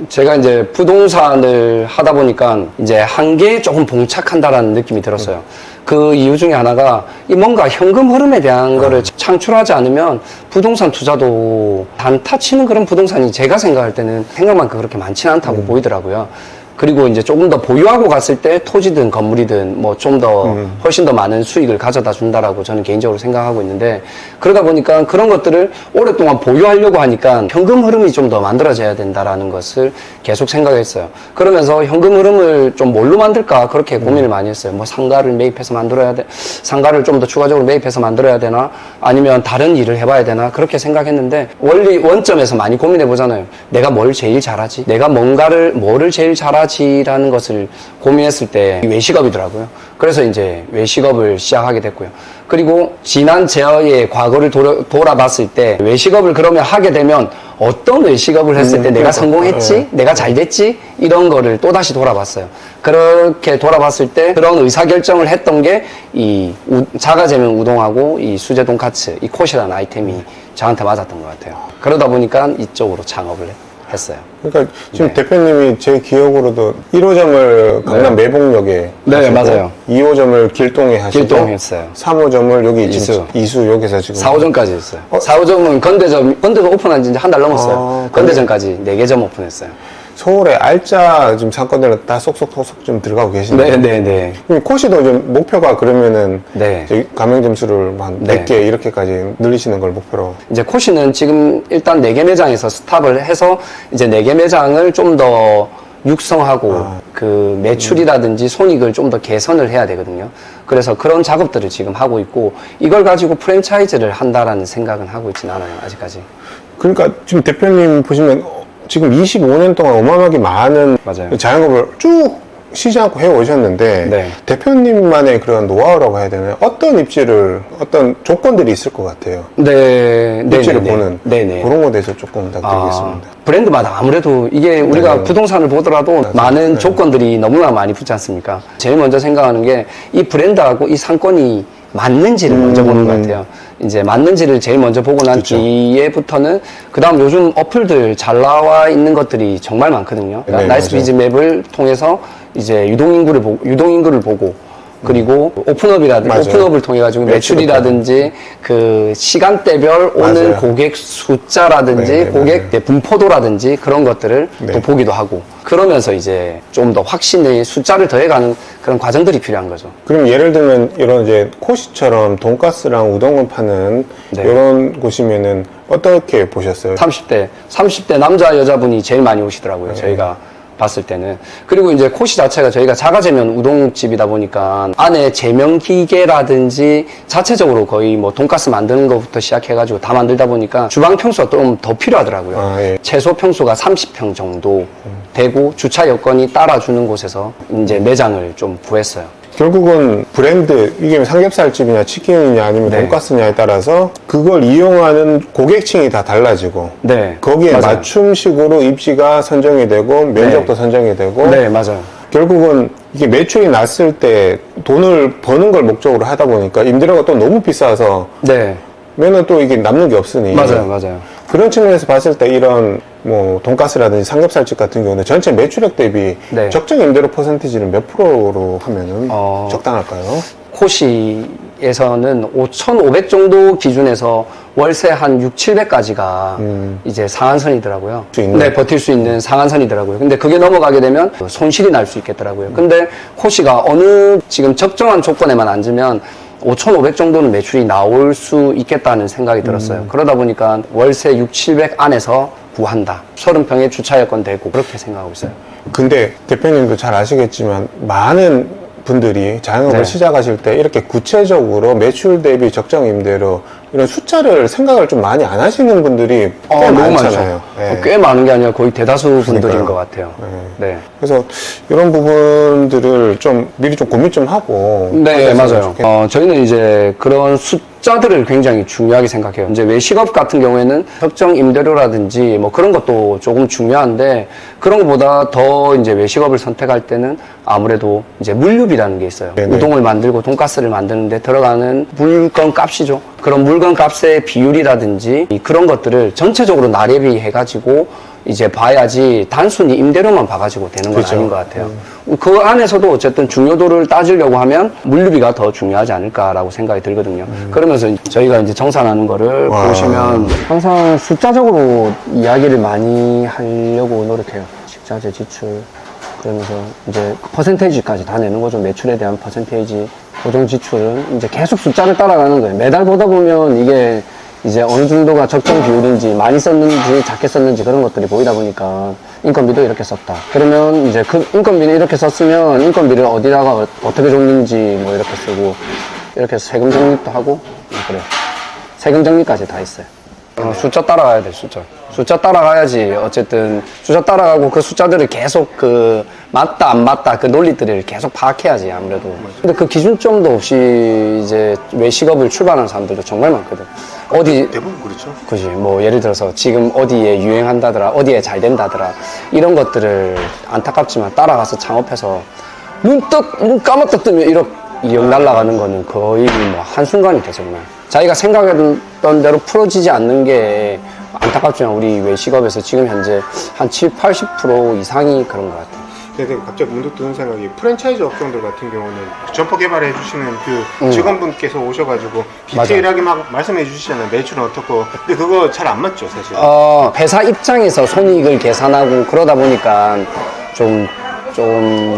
제가 이제 부동산을 하다 보니까 이제 한계에 조금 봉착한다라는 느낌이 들었어요. 그 이유 중에 하나가 이 뭔가 현금 흐름에 대한 거를 창출하지 않으면 부동산 투자도 단타 치는 그런 부동산이 제가 생각할 때는 생각만큼 그렇게 많지는 않다고 보이더라고요. 그리고 이제 조금 더 보유하고 갔을 때 토지든 건물이든 뭐 좀 더 훨씬 더 많은 수익을 가져다 준다라고 저는 개인적으로 생각하고 있는데, 그러다 보니까 그런 것들을 오랫동안 보유하려고 하니까 현금 흐름이 좀 더 만들어져야 된다라는 것을 계속 생각했어요. 그러면서 현금 흐름을 좀 뭘로 만들까 그렇게 고민을 많이 했어요. 뭐 상가를 매입해서 만들어야 돼, 상가를 좀 더 추가적으로 매입해서 만들어야 되나, 아니면 다른 일을 해봐야 되나, 그렇게 생각했는데 원점에서 많이 고민해 보잖아요. 내가 뭘 제일 잘하지? 내가 뭐를 제일 잘하지라는 것을 고민했을 때 외식업이더라고요. 그래서 이제 외식업을 시작하게 됐고요. 그리고 지난 제어의 과거를 돌아봤을 때 외식업을 그러면 하게 되면 어떤 외식업을 했을 때 내가 성공했지? 내가 잘 됐지? 이런 거를 또다시 돌아봤어요. 그렇게 돌아봤을 때 그런 의사결정을 했던 게 이 자가제면 우동하고 이 수제 돈카츠, 이 콧이라는 아이템이 저한테 맞았던 것 같아요. 그러다 보니까 이쪽으로 창업을 했어요. 그러니까 지금 네. 대표님이 제 기억으로도 1호점을 강남 매봉역에 네, 하시고, 맞아요. 2호점을 길동에 하시고 길동에 했어요. 3호점을 여기 이수. 이수 여기서 지금 4호점까지 했어요. 4호점은 건대점 오픈한 지 이제 한 달 넘었어요. 건대점까지 4개 점 오픈했어요. 서울에 알짜 지금 상권들은 다 쏙쏙쏙쏙 좀 들어가고 계시네요. 네. 그럼 코시도 좀 목표가 그러면은 네. 저희 가맹 점수를 한 네. 100개 이렇게까지 늘리시는 걸 목표로. 이제 코시는 지금 일단 4개 매장에서 스탑을 해서 이제 4개 매장을 좀 더 육성하고 그 매출이라든지 손익을 좀 더 개선을 해야 되거든요. 그래서 그런 작업들을 지금 하고 있고, 이걸 가지고 프랜차이즈를 한다라는 생각은 하고 있진 않아요, 아직까지. 그러니까 지금 대표님 보시면 지금 25년 동안 어마어마하게 많은 맞아요. 자영업을 쭉 쉬지 않고 해오셨는데 네. 대표님만의 그런 노하우라고 해야 되나요? 어떤 입지를 어떤 조건들이 있을 것 같아요. 네. 입지를 보는 네네. 그런 거에 대해서 조금 부탁드리겠습니다. 브랜드마다 아무래도 이게 우리가 네. 부동산을 보더라도 많은 네. 조건들이 너무나 많이 붙지 않습니까? 제일 먼저 생각하는 게 이 브랜드하고 이 상권이 맞는지를 먼저 보는 것 같아요. 이제 맞는지를 제일 먼저 보고 난 그쵸. 뒤에부터는, 그 다음 요즘 어플들 잘 나와 있는 것들이 정말 많거든요. 그러니까 네, 나이스 맞아요. 비즈 맵을 통해서 이제 유동인구를 보고, 그리고 오픈업을 통해 가지고 매출이라든지 그 시간대별 오는 맞아요. 고객 숫자라든지 네, 고객 맞아요. 분포도라든지 그런 것들을 네. 또 보기도 하고, 그러면서 이제 좀 더 확신의 숫자를 더해가는 그런 과정들이 필요한 거죠. 그럼 예를 들면 이런 이제 코시처럼 돈가스랑 우동을 파는 네. 이런 곳이면은 어떻게 보셨어요? 30대 남자 여자분이 제일 많이 오시더라고요. 네. 저희가 봤을 때는. 그리고 이제 코시 자체가 저희가 자가제면 우동집이다 보니까 안에 제면 기계라든지 자체적으로 거의 뭐 돈가스 만드는 것부터 시작해가지고 다 만들다 보니까 주방 평수가 좀 더 필요하더라고요. 예. 최소 평수가 30평 정도 되고 주차 여건이 따라주는 곳에서 이제 매장을 좀 구했어요. 결국은 브랜드, 이게 삼겹살집이냐 치킨이냐 아니면 네. 돈가스냐에 따라서 그걸 이용하는 고객층이 다 달라지고 네. 거기에 맞아요. 맞춤식으로 입지가 선정이 되고 면적도 네. 선정이 되고 네, 맞아요. 결국은 이게 매출이 났을 때 돈을 버는 걸 목적으로 하다 보니까 임대료가 또 너무 비싸서 네. 면은 또 이게 남는 게 없으니 맞아요. 그런 측면에서 봤을 때 이런 뭐 돈가스라든지 삼겹살집 같은 경우는 전체 매출액 대비 네. 적정 임대료 퍼센티지는 몇 프로로 하면은 적당할까요? 코시에서는 5,500 정도 기준에서 월세 한 6, 700까지가 이제 상한선이더라고요. 수 있는? 네, 버틸 수 있는 상한선이더라고요. 근데 그게 넘어가게 되면 손실이 날 수 있겠더라고요. 근데 코시가 지금 적정한 조건에만 앉으면 5,500 정도는 매출이 나올 수 있겠다는 생각이 들었어요. 그러다 보니까 월세 6, 700 안에서 구한다. 30평에 주차여건 되고 그렇게 생각하고 있어요. 근데 대표님도 잘 아시겠지만 많은 분들이 자영업을 네. 시작하실 때 이렇게 구체적으로 매출 대비 적정 임대료 이런 숫자를 생각을 좀 많이 안 하시는 분들이 꽤 너무 많잖아요. 많죠. 네. 꽤 많은 게 아니라 거의 대다수 분들인 그러니까요. 것 같아요. 네. 네. 그래서 이런 부분들을 좀 미리 좀 고민 좀 하고 네, 하셨으면 맞아요. 좋겠- 저희는 이제 그런 숫자들을 굉장히 중요하게 생각해요. 이제 외식업 같은 경우에는 적정 임대료라든지 뭐 그런 것도 조금 중요한데 그런 것보다 더 이제 외식업을 선택할 때는 아무래도 이제 물류비라는 게 있어요. 네네. 우동을 만들고 돈가스를 만드는데 들어가는 물건 값이죠. 그런 물건 값의 비율이라든지 그런 것들을 전체적으로 나래비 해가지고 이제 봐야지 단순히 임대료만 봐가지고 되는 건 그렇죠. 아닌 것 같아요. 그 안에서도 어쨌든 중요도를 따지려고 하면 물류비가 더 중요하지 않을까라고 생각이 들거든요. 그러면서 저희가 이제 정산하는 거를 와. 보시면 항상 숫자적으로 이야기를 많이 하려고 노력해요. 식자재 지출. 그러면서 이제 퍼센테이지까지 다 내는 거죠. 매출에 대한 퍼센테이지. 고정 지출은 이제 계속 숫자를 따라가는 거예요. 매달 보다 보면 이게 이제 어느 정도가 적정 비율인지 많이 썼는지 작게 썼는지 그런 것들이 보이다 보니까 인건비도 이렇게 썼다. 그러면 이제 그 인건비는 이렇게 썼으면 인건비를 어디다가 어떻게 줬는지 뭐 이렇게 쓰고 이렇게 해서 세금 적립도 하고 그래요. 세금 적립까지 다 있어요. 숫자 따라가야 돼, 숫자. 숫자 따라가야지, 어쨌든, 숫자 따라가고 그 숫자들을 계속 맞다, 안 맞다, 그 논리들을 계속 파악해야지, 아무래도. 근데 그 기준점도 없이 이제 외식업을 출발하는 사람들도 정말 많거든. 어디, 대부분 그렇죠. 그지, 뭐, 예를 들어서 지금 어디에 유행한다더라, 어디에 잘 된다더라, 이런 것들을 안타깝지만 따라가서 창업해서 눈 까맣다 뜨면 이렇게 영 날아가는 거는 거의 뭐 한순간이죠, 정말. 자기가 생각했던 대로 풀어지지 않는 게 안타깝지만 우리 외식업에서 지금 현재 한 7, 80% 이상이 그런 것 같아요. 근데 갑자기 문득 드는 생각이 프랜차이즈 업종들 같은 경우는 점포 개발해 주시는 그 직원분께서 오셔가지고 디테일하게 막 말씀해 주시잖아요. 매출은 어떻고. 근데 그거 잘 안 맞죠, 사실. 회사 입장에서 손익을 계산하고 그러다 보니까 좀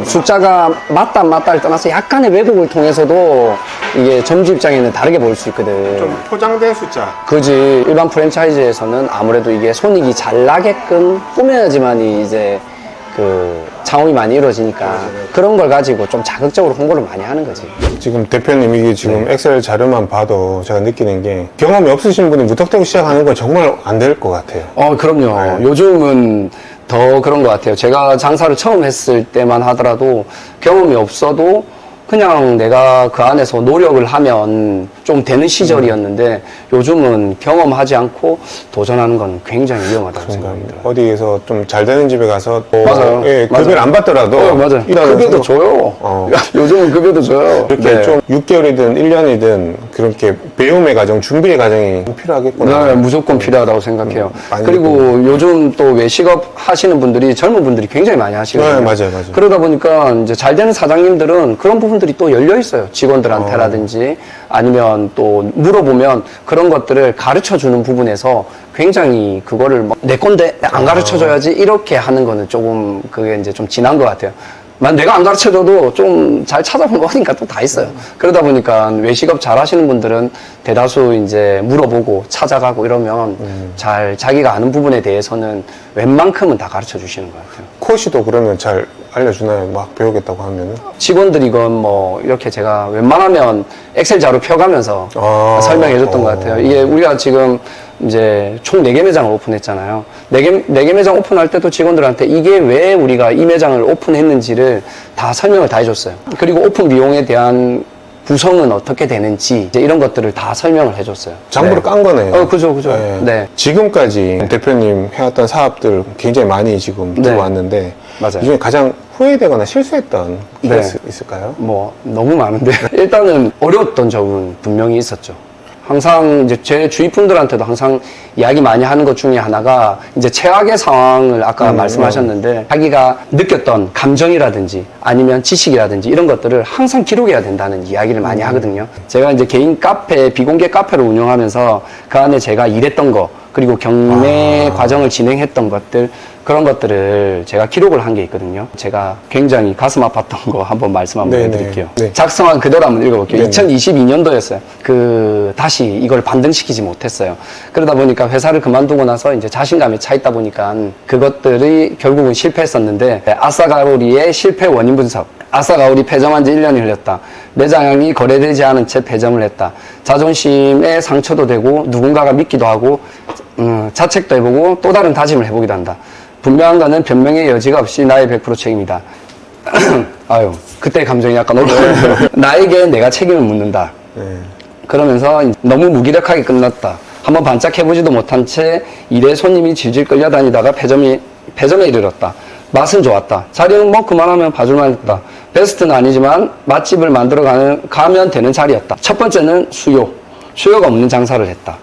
숫자가 맞다 안 맞다를 떠나서 약간의 왜곡을 통해서도 이게 점주 입장에는 다르게 보일 수 있거든. 좀 포장된 숫자. 그지. 일반 프랜차이즈에서는 아무래도 이게 손익이 잘 나게끔 꾸며야지만이 이제 그 창업이 많이 이루어지니까 그런 걸 가지고 좀 자극적으로 홍보를 많이 하는 거지. 지금 대표님 이게 지금 네. 엑셀 자료만 봐도 제가 느끼는 게 경험이 없으신 분이 무턱대고 시작하는 건 정말 안 될 것 같아요. 그럼요. 요즘은 더 그런 것 같아요. 제가 장사를 처음 했을 때만 하더라도 경험이 없어도 그냥 내가 그 안에서 노력을 하면 좀 되는 시절이었는데 요즘은 경험하지 않고 도전하는 건 굉장히 위험하다고 생각이 들어요. 어디에서 좀 잘 되는 집에 가서 맞아요. 예, 급여를 맞아요. 안 받더라도 맞아요. 일하는 급여도 생각- 줘요. 요즘은 급여도 줘요. 이렇게 네. 좀 6개월이든 1년이든 그렇게 배움의 과정, 준비의 과정이 필요하겠구나. 네, 무조건 필요하다고 생각해요. 많이 그리고 요즘 또 외식업 하시는 분들이 젊은 분들이 굉장히 많이 하시거든요. 네, 맞아요. 그러다 보니까 이제 잘 되는 사장님들은 그런 부분들이 또 열려 있어요. 직원들한테라든지 아니면 또 물어보면 그런 것들을 가르쳐 주는 부분에서 굉장히 그거를 뭐 내 건데 안 가르쳐 줘야지 이렇게 하는 거는 조금 그게 이제 좀 지난 것 같아요. 내가 안 가르쳐 줘도 좀 잘 찾아보면 어딘가 또 다 있어요. 그러다 보니까 외식업 잘 하시는 분들은 대다수 이제 물어보고 찾아가고 이러면 잘 자기가 아는 부분에 대해서는 웬만큼은 다 가르쳐 주시는 것 같아요. 코시도 그러면 잘 알려주나요? 막 배우겠다고 하면은? 직원들이건 뭐 이렇게 제가 웬만하면 엑셀 자료 펴가면서 설명해 줬던 것 같아요. 이게 우리가 지금 이제 총 4개 매장을 오픈했잖아요. 4개 매장 오픈할 때도 직원들한테 이게 왜 우리가 이 매장을 오픈했는지를 다 설명을 다 해줬어요. 그리고 오픈 비용에 대한 구성은 어떻게 되는지 이제 이런 것들을 다 설명을 해줬어요. 장부를 깐 거네요. 그죠. 네. 네. 지금까지 대표님 해왔던 사업들 굉장히 많이 지금 네. 들어왔는데 맞아요. 이 중에 가장 후회되거나 실수했던 네. 케이스 있을까요? 뭐 너무 많은데 일단은 어려웠던 점은 분명히 있었죠. 항상 이제 제 주위 분들한테도 항상 이야기 많이 하는 것 중에 하나가 이제 최악의 상황을 아까 말씀하셨는데 자기가 느꼈던 감정이라든지 아니면 지식이라든지 이런 것들을 항상 기록해야 된다는 이야기를 많이 하거든요. 제가 이제 개인 카페, 비공개 카페를 운영하면서 그 안에 제가 일했던 거 그리고 경매 과정을 진행했던 것들 그런 것들을 제가 기록을 한 게 있거든요. 제가 굉장히 가슴 아팠던 거 한번 말씀 한번 네네. 해드릴게요. 네. 작성한 그대로 한번 읽어볼게요. 네네. 2022년도였어요. 다시 이걸 반등시키지 못했어요. 그러다 보니까 회사를 그만두고 나서 이제 자신감이 차 있다 보니까 그것들이 결국은 실패했었는데, 아싸가오리의 실패 원인 분석. 아싸가오리 폐점한 지 1년이 흘렸다. 매장이 거래되지 않은 채 폐점을 했다. 자존심에 상처도 되고 누군가가 믿기도 하고 자책도 해보고 또 다른 다짐을 해보기도 한다. 분명한 거는 변명의 여지가 없이 나의 100% 책임이다. 아유, 그때 감정이 약간 올라오네요. 나에게 내가 책임을 묻는다. 네. 그러면서 너무 무기력하게 끝났다. 한번 반짝해보지도 못한 채 일에 손님이 질질 끌려다니다가 폐점에 이르렀다. 맛은 좋았다. 자리는 뭐 그만하면 봐줄만 했다. 베스트는 아니지만 맛집을 만들어 가면 되는 자리였다. 첫 번째는 수요가 없는 장사를 했다.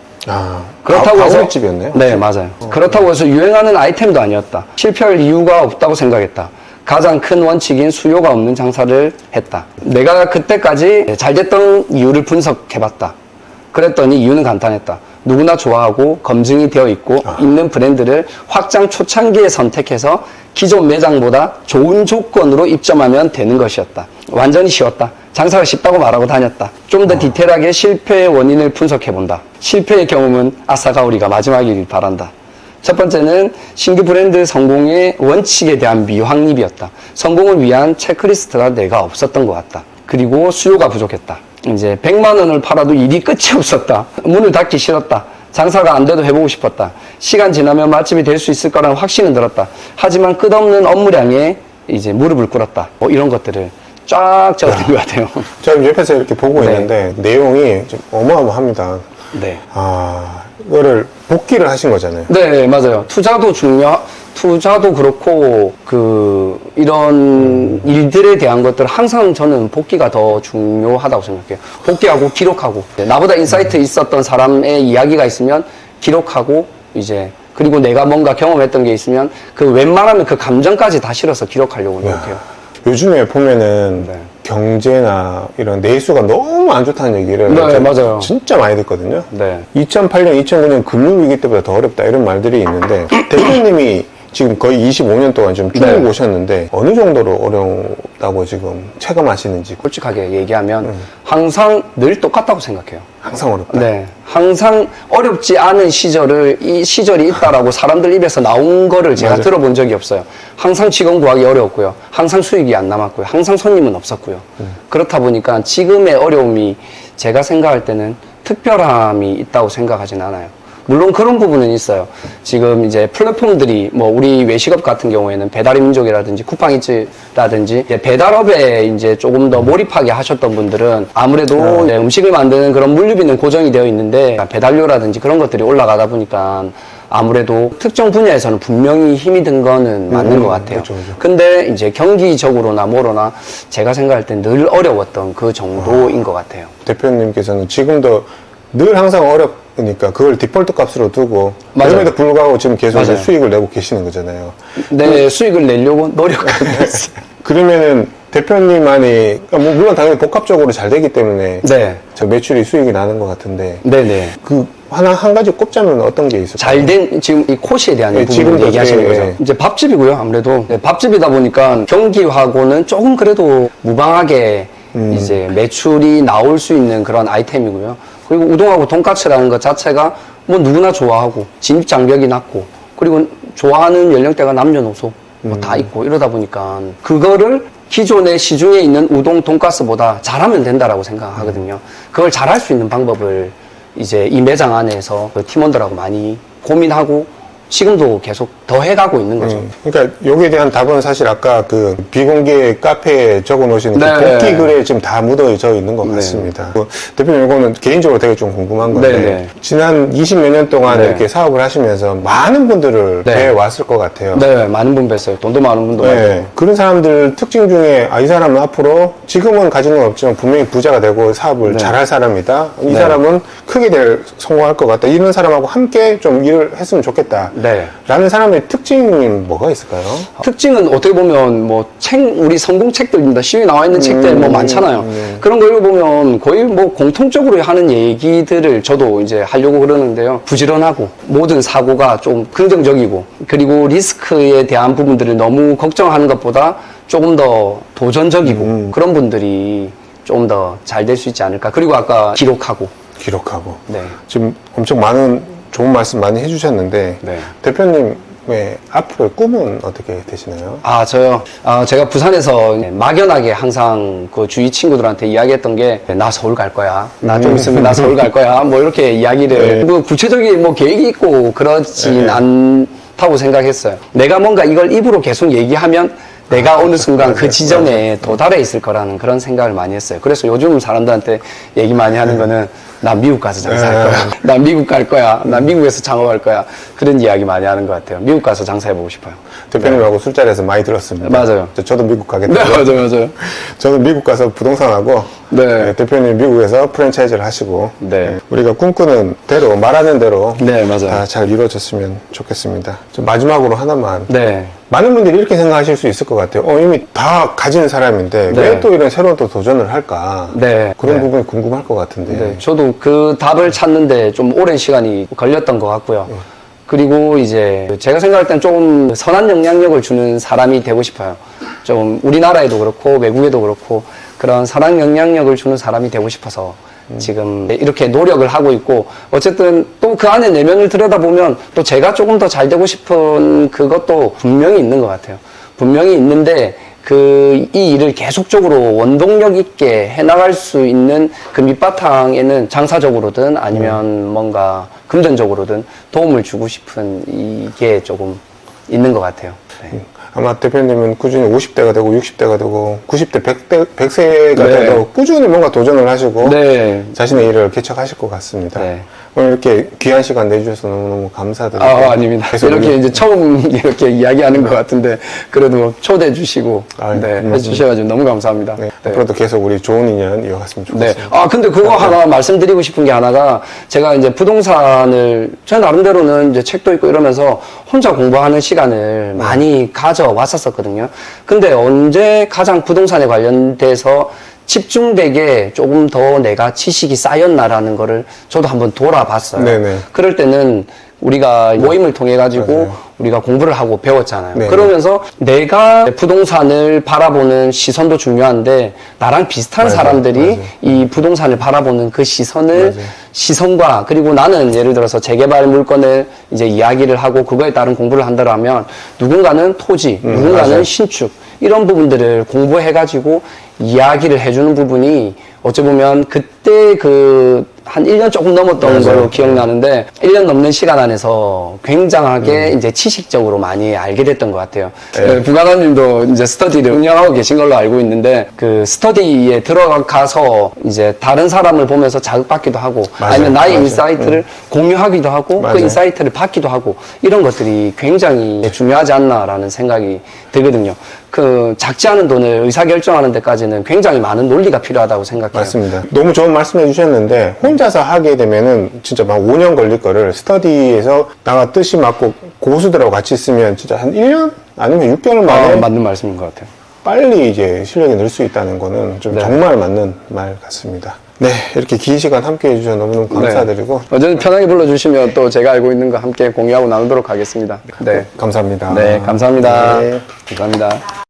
그렇다고 해서 가구집이었네요. 네, 맞아요. 그렇다고 해서 유행하는 아이템도 아니었다. 실패할 이유가 없다고 생각했다. 가장 큰 원칙인 수요가 없는 장사를 했다. 내가 그때까지 잘 됐던 이유를 분석해봤다. 그랬더니 이유는 간단했다. 누구나 좋아하고 검증이 되어 있는 브랜드를 확장 초창기에 선택해서 기존 매장보다 좋은 조건으로 입점하면 되는 것이었다. 완전히 쉬웠다. 장사가 쉽다고 말하고 다녔다. 좀 더 디테일하게 실패의 원인을 분석해본다. 실패의 경험은 아싸가오리가 마지막이길 바란다. 첫 번째는 신규 브랜드 성공의 원칙에 대한 미확립이었다. 성공을 위한 체크리스트가 내가 없었던 것 같다. 그리고 수요가 부족했다. 이제 100만 원을 팔아도 일이 끝이 없었다. 문을 닫기 싫었다. 장사가 안 돼도 해보고 싶었다. 시간 지나면 맛집이 될 수 있을 거라는 확신은 들었다. 하지만 끝없는 업무량에 이제 무릎을 꿇었다. 뭐 이런 것들을 쫙 적은 것 같아요. 제가 옆에서 이렇게 보고 네. 있는데 내용이 좀 어마어마합니다. 네. 이거를 복귀를 하신 거잖아요. 네, 맞아요. 투자도 그렇고, 이런 일들에 대한 것들 항상 저는 복귀가 더 중요하다고 생각해요. 복귀하고 기록하고. 나보다 인사이트 있었던 사람의 이야기가 있으면 기록하고, 그리고 내가 뭔가 경험했던 게 있으면 웬만하면 그 감정까지 다 실어서 기록하려고 노력해요. 요즘에 보면은 네. 경제나 이런 내수가 너무 안 좋다는 얘기를 네, 맞아요. 진짜 많이 듣거든요. 네. 2008년, 2009년 금융위기 때보다 더 어렵다 이런 말들이 있는데 대표님이 지금 거의 25년 동안 좀 쭉 네. 오셨는데 어느 정도로 어렵다고 지금 체감하시는지 솔직하게 얘기하면 항상 늘 똑같다고 생각해요. 항상 어렵다. 네. 항상 어렵지 않은 이 시절이 있다라고 사람들 입에서 나온 거를 제가 맞아요. 들어본 적이 없어요. 항상 직원 구하기 어려웠고요. 항상 수익이 안 남았고요. 항상 손님은 없었고요. 그렇다 보니까 지금의 어려움이 제가 생각할 때는 특별함이 있다고 생각하진 않아요. 물론 그런 부분은 있어요. 지금 이제 플랫폼들이 우리 외식업 같은 경우에는 배달의 민족이라든지 쿠팡이츠라든지 배달업에 이제 조금 더 몰입하게 하셨던 분들은 아무래도 이제 음식을 만드는 그런 물류비는 고정이 되어 있는데 배달료라든지 그런 것들이 올라가다 보니까 아무래도 특정 분야에서는 분명히 힘이 든 거는 맞는 것 같아요. 그렇죠, 그렇죠. 근데 이제 경기적으로나 뭐로나 제가 생각할 땐 늘 어려웠던 그 정도인 것 같아요. 대표님께서는 지금도 늘 항상 어렵으니까 그걸 디폴트 값으로 두고 맞아요. 그럼에도 불구하고 지금 계속 이제 맞아요. 수익을 내고 계시는 거잖아요. 내 수익을 내려고 노력하고 있어요. 그러면은 대표님만이 물론 당연히 복합적으로 잘 되기 때문에 네. 저 매출이 수익이 나는 것 같은데 네네. 한 가지 꼽자면 어떤 게 있을까요? 잘된, 지금 이 코시에 대한 네, 부분을 지금도 얘기하시는 네, 거죠. 네. 이제 밥집이고요, 아무래도. 네, 밥집이다 보니까 경기하고는 조금 그래도 무방하게 이제 매출이 나올 수 있는 그런 아이템이고요. 그리고 우동하고 돈까스라는 것 자체가 누구나 좋아하고, 진입장벽이 낮고, 그리고 좋아하는 연령대가 남녀노소 다 있고 이러다 보니까 그거를 기존의 시중에 있는 우동, 돈가스보다 잘하면 된다라고 생각하거든요. 그걸 잘할 수 있는 방법을 이제 이 매장 안에서 그 팀원들하고 많이 고민하고 지금도 계속 더 해가고 있는 거죠. 그러니까 여기에 대한 답은 사실 아까 그 비공개 카페에 적어 놓으신 네. 그 복귀 글에 지금 다 묻어져 있는 것 네. 같습니다. 대표님 이거는 개인적으로 되게 좀 궁금한 건데 네, 네. 지난 20몇 년 동안 네. 이렇게 사업을 하시면서 많은 분들을 네. 뵈왔을 것 같아요. 네, 많은 분 뵀어요. 돈도 많은 분도 많고. 네. 그런 사람들 특징 중에 이 사람은 앞으로 지금은 가진 건 없지만 분명히 부자가 되고 사업을 네. 잘할 사람이다. 이 네. 사람은 크게 성공할 것 같다. 이런 사람하고 함께 좀 일을 했으면 좋겠다. 네. 라는 사람의 특징이 뭐가 있을까요? 특징은 어떻게 보면 우리 성공 책들입니다. 시중에 나와 있는 책들 많잖아요. 그런 거 읽어보면 거의 공통적으로 하는 얘기들을 저도 이제 하려고 그러는데요. 부지런하고 모든 사고가 좀 긍정적이고 그리고 리스크에 대한 부분들을 너무 걱정하는 것보다 조금 더 도전적이고 그런 분들이 조금 더 잘 될 수 있지 않을까. 그리고 아까 기록하고. 네. 지금 엄청 많은 좋은 말씀 많이 해주셨는데 네. 대표님의 앞으로의 꿈은 어떻게 되시나요? 아, 저요. 제가 부산에서 막연하게 항상 그 주위 친구들한테 이야기했던 게, 나 서울 갈 거야. 나 좀 있으면 나 서울 갈 거야. 뭐 이렇게 이야기를, 뭐 구체적인 뭐 계획이 있고 그러진 않다고 생각했어요. 내가 뭔가 이걸 입으로 계속 얘기하면 내가 어느 순간 그 지점에 도달해 있을 거라는 그런 생각을 많이 했어요. 그래서 요즘 사람들한테 얘기 많이 하는 거는 나 미국 가서 장사할 거야. 나 미국 갈 거야. 나 미국에서 창업할 거야. 그런 이야기 많이 하는 것 같아요. 미국 가서 장사해보고 싶어요. 대표님하고 술자리에서 많이 들었습니다. 맞아요. 저도 미국 네, 가겠다고. 맞아요. 저는 미국 가서 부동산하고 네. 대표님 미국에서 프랜차이즈를 하시고 네. 우리가 꿈꾸는 대로 말하는 대로 네, 맞아요. 다 잘 이루어졌으면 좋겠습니다. 좀 마지막으로 하나만 네. 많은 분들이 이렇게 생각하실 수 있을 것 같아요. 이미 다 가진 사람인데 네. 왜 또 이런 새로운 또 도전을 할까? 네. 그런 네. 부분이 궁금할 것 같은데. 네, 저도 그 답을 찾는데 좀 오랜 시간이 걸렸던 것 같고요. 그리고 이제 제가 생각할 땐 좀 선한 영향력을 주는 사람이 되고 싶어요. 좀 우리나라에도 그렇고 외국에도 그렇고 그런 선한 영향력을 주는 사람이 되고 싶어서 지금 이렇게 노력을 하고 있고, 어쨌든 또 그 안에 내면을 들여다보면 또 제가 조금 더 잘 되고 싶은 그것도 분명히 있는 것 같아요. 분명히 있는데 이 일을 계속적으로 원동력 있게 해나갈 수 있는 그 밑바탕에는 장사적으로든 아니면 뭔가 금전적으로든 도움을 주고 싶은 이게 조금 있는 것 같아요. 네. 아마 대표님은 꾸준히 50대가 되고 60대가 되고 90대, 100세가 네. 돼도 꾸준히 뭔가 도전을 하시고 네. 자신의 일을 개척하실 것 같습니다. 네. 오늘 이렇게 귀한 시간 내주셔서 너무너무 감사드리고 아닙니다. 계속 이렇게 이제 처음 이렇게 이야기하는 것 같은데, 그래도 초대해 주시고, 네, 고맙습니다. 해주셔가지고 너무 감사합니다. 네, 네. 앞으로도 계속 우리 좋은 인연 이어갔으면 네. 좋겠습니다. 근데 그거 하나 말씀드리고 싶은 게 하나가, 제가 이제 부동산을, 제 나름대로는 이제 책도 읽고 이러면서 혼자 공부하는 시간을 많이 가져왔었거든요. 근데 언제 가장 부동산에 관련돼서 집중되게 조금 더 내가 지식이 쌓였나라는 거를 저도 한번 돌아봤어요. 네네. 그럴 때는 우리가 모임을 통해 가지고 맞아요. 우리가 공부를 하고 배웠잖아요. 네네. 그러면서 내가 부동산을 바라보는 시선도 중요한데, 나랑 비슷한 맞아요. 사람들이 맞아요. 이 부동산을 바라보는 그 시선을, 맞아요. 시선과, 그리고 나는 예를 들어서 재개발 물건을 이제 이야기를 하고 그거에 따른 공부를 한다면, 누군가는 토지, 누군가는 맞아요. 신축, 이런 부분들을 공부해가지고 이야기를 해주는 부분이 어찌 보면 그때 한 1년 조금 넘었던 맞아요. 걸로 기억나는데, 1년 넘는 시간 안에서 굉장하게 이제 지식적으로 많이 알게 됐던 것 같아요. 네. 부가관님도 이제 스터디를 운영하고 계신 걸로 알고 있는데, 그 스터디에 들어가서 이제 다른 사람을 보면서 자극받기도 하고, 맞아요. 아니면 나의 맞아요. 인사이트를 공유하기도 하고, 맞아요. 그 인사이트를 받기도 하고, 이런 것들이 굉장히 중요하지 않나라는 생각이 들거든요. 작지 않은 돈을 의사결정하는 데까지는 굉장히 많은 논리가 필요하다고 생각해요. 맞습니다. 너무 좋은 말씀 해주셨는데 혼자서 하게 되면은 진짜 막 5년 걸릴 거를 스터디에서 나가 뜻이 맞고 고수들하고 같이 있으면 진짜 한 1년 아니면 6개월 만에 맞는 말씀인 것 같아요. 빨리 이제 실력이 늘 수 있다는 거는 좀 네. 정말 맞는 말 같습니다. 네, 이렇게 긴 시간 함께 해주셔서 너무너무 감사드리고 언제든 편하게 불러주시면 또 제가 알고 있는 거 함께 공유하고 나누도록 하겠습니다. 네. 감사합니다. 네, 감사합니다. 네. 감사합니다.